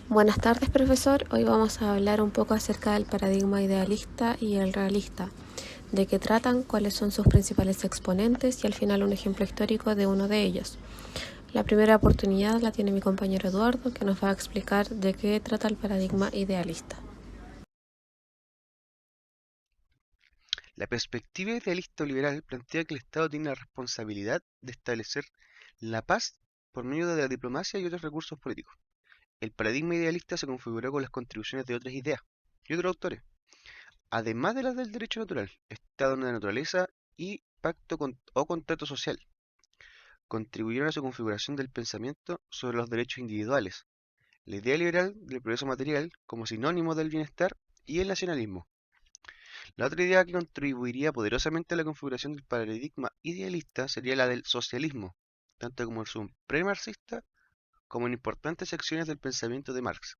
Buenas tardes, profesor. Hoy vamos a hablar un poco acerca del paradigma idealista y el realista, de qué tratan, cuáles son sus principales exponentes y al final un ejemplo histórico de uno de ellos. La primera oportunidad la tiene mi compañero Eduardo, que nos va a explicar de qué trata el paradigma idealista. La perspectiva idealista o liberal plantea que el Estado tiene la responsabilidad de establecer la paz por medio de la diplomacia y otros recursos políticos. El paradigma idealista se configuró con las contribuciones de otras ideas y otros autores, además de las del derecho natural, estado de la naturaleza y o contrato social. Contribuyeron a su configuración del pensamiento sobre los derechos individuales, la idea liberal del progreso material como sinónimo del bienestar y el nacionalismo. La otra idea que contribuiría poderosamente a la configuración del paradigma idealista sería la del socialismo, tanto como en su pre-marxista como en importantes secciones del pensamiento de Marx.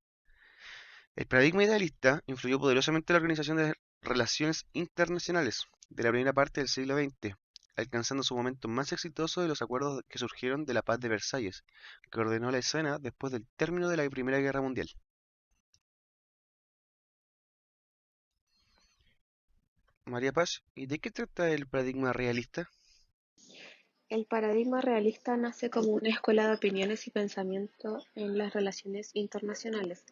El paradigma idealista influyó poderosamente en la organización de relaciones internacionales de la primera parte del siglo XX, alcanzando su momento más exitoso de los acuerdos que surgieron de la Paz de Versalles, que ordenó la escena después del término de la Primera Guerra Mundial. María Paz, ¿y de qué trata el paradigma realista? El paradigma realista nace como una escuela de opiniones y pensamiento en las relaciones internacionales,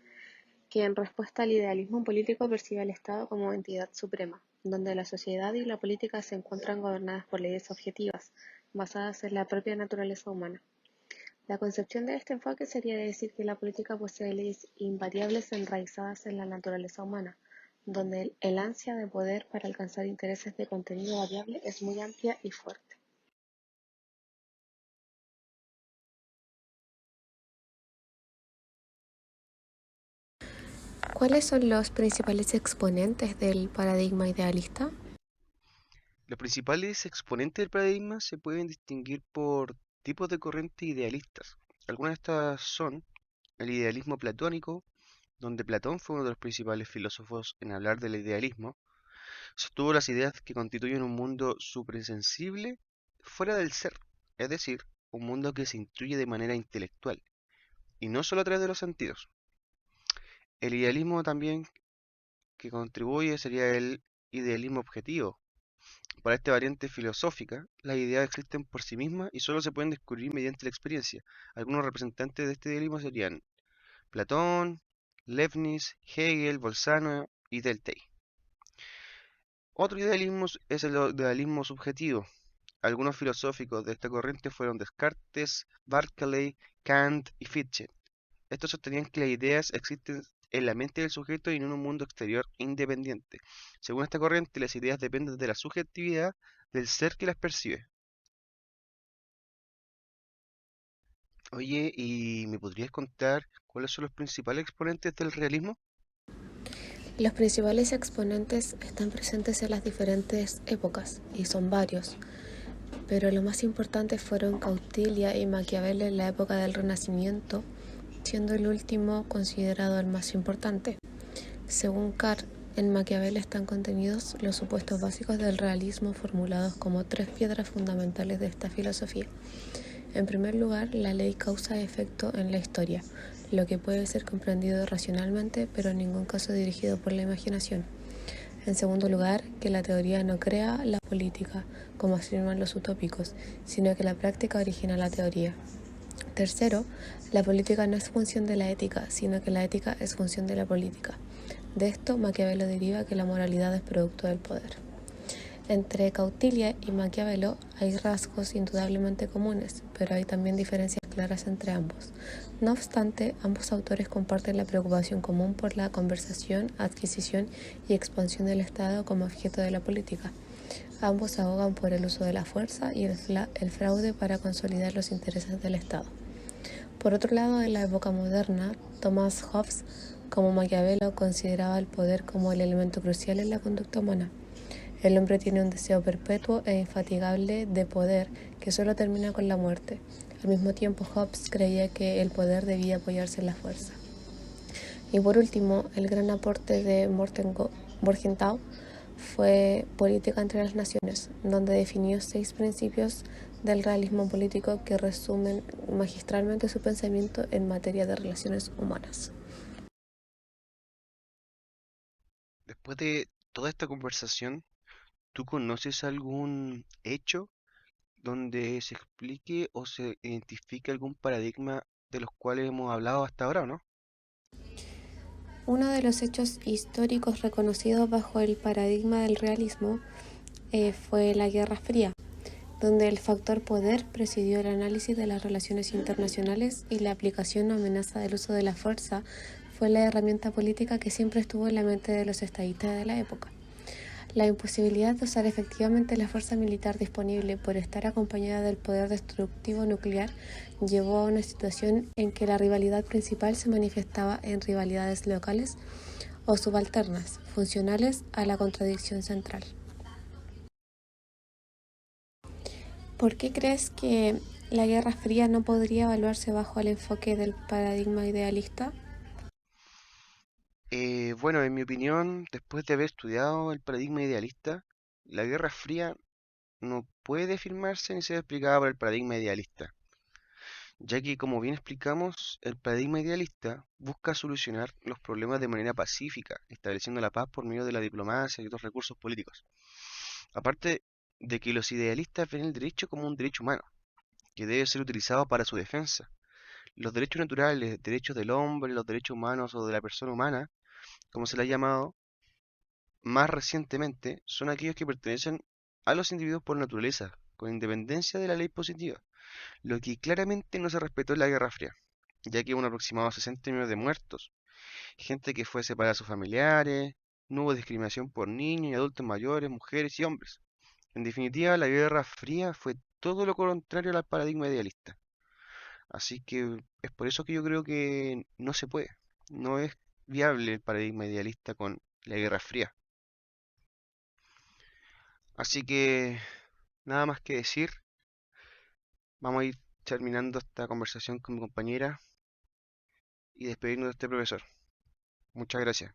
que en respuesta al idealismo político percibe al Estado como entidad suprema, donde la sociedad y la política se encuentran gobernadas por leyes objetivas, basadas en la propia naturaleza humana. La concepción de este enfoque sería decir que la política posee leyes invariables enraizadas en la naturaleza humana, donde el ansia de poder para alcanzar intereses de contenido variable es muy amplia y fuerte. ¿Cuáles son los principales exponentes del paradigma idealista? Los principales exponentes del paradigma se pueden distinguir por tipos de corrientes idealistas. Algunas de estas son el idealismo platónico, donde Platón fue uno de los principales filósofos en hablar del idealismo, sostuvo las ideas que constituyen un mundo suprasensible fuera del ser, es decir, un mundo que se intuye de manera intelectual y no solo a través de los sentidos. El idealismo también que contribuye sería el idealismo objetivo. Para esta variante filosófica, las ideas existen por sí mismas y solo se pueden descubrir mediante la experiencia. Algunos representantes de este idealismo serían Platón, Leibniz, Hegel, Bolzano y Dilthey. Otro idealismo es el idealismo subjetivo. Algunos filosóficos de esta corriente fueron Descartes, Berkeley, Kant y Fichte. Estos sostenían que las ideas existen en la mente del sujeto y no en un mundo exterior independiente. Según esta corriente, las ideas dependen de la subjetividad del ser que las percibe. Oye, ¿y me podrías contar cuáles son los principales exponentes del realismo? Los principales exponentes están presentes en las diferentes épocas, y son varios, pero los más importantes fueron Cautilia y Maquiavelo en la época del Renacimiento, siendo el último considerado el más importante. Según Carr, en Maquiavelo están contenidos los supuestos básicos del realismo formulados como tres piedras fundamentales de esta filosofía. En primer lugar, la ley causa-efecto en la historia, lo que puede ser comprendido racionalmente, pero en ningún caso dirigido por la imaginación. En segundo lugar, que la teoría no crea la política, como afirman los utópicos, sino que la práctica origina la teoría. Tercero, la política no es función de la ética, sino que la ética es función de la política. De esto, Maquiavelo deriva que la moralidad es producto del poder. Entre Cautilia y Maquiavelo hay rasgos indudablemente comunes, pero hay también diferencias claras entre ambos. No obstante, ambos autores comparten la preocupación común por la conservación, adquisición y expansión del Estado como objeto de la política. Ambos abogan por el uso de la fuerza y el fraude para consolidar los intereses del Estado. Por otro lado, en la época moderna, Thomas Hobbes, como Maquiavelo, consideraba el poder como el elemento crucial en la conducta humana. El hombre tiene un deseo perpetuo e infatigable de poder que solo termina con la muerte. Al mismo tiempo, Hobbes creía que el poder debía apoyarse en la fuerza. Y por último, el gran aporte de Morgenthau fue Política entre las Naciones, donde definió 6 principios del realismo político que resumen magistralmente su pensamiento en materia de relaciones humanas. después de toda esta conversación, ¿tú conoces algún hecho donde se explique o se identifique algún paradigma de los cuales hemos hablado hasta ahora, o no? Uno de los hechos históricos reconocidos bajo el paradigma del realismo fue la Guerra Fría, donde el factor poder presidió el análisis de las relaciones internacionales y la aplicación o amenaza del uso de la fuerza fue la herramienta política que siempre estuvo en la mente de los estadistas de la época. La imposibilidad de usar efectivamente la fuerza militar disponible por estar acompañada del poder destructivo nuclear llevó a una situación en que la rivalidad principal se manifestaba en rivalidades locales o subalternas, funcionales a la contradicción central. ¿Por qué crees que la Guerra Fría no podría evaluarse bajo el enfoque del paradigma idealista? Bueno, en mi opinión, después de haber estudiado el paradigma idealista, la Guerra Fría no puede afirmarse ni ser explicada por el paradigma idealista, ya que, como bien explicamos, el paradigma idealista busca solucionar los problemas de manera pacífica, estableciendo la paz por medio de la diplomacia y otros recursos políticos. Aparte de que los idealistas ven el derecho como un derecho humano, que debe ser utilizado para su defensa. Los derechos naturales, derechos del hombre, los derechos humanos o de la persona humana, como se le ha llamado más recientemente, son aquellos que pertenecen a los individuos por naturaleza, con independencia de la ley positiva, lo que claramente no se respetó en la Guerra Fría, ya que hubo un aproximado 60 millones de muertos, gente que fue separada de sus familiares, no hubo discriminación por niños y adultos mayores, mujeres y hombres. En definitiva, la Guerra Fría fue todo lo contrario al paradigma idealista. Así que es por eso que yo creo que no se puede, no es viable el paradigma idealista con la Guerra Fría. Así que nada más que decir, vamos a ir terminando esta conversación con mi compañera y despedirnos de este profesor. Muchas gracias.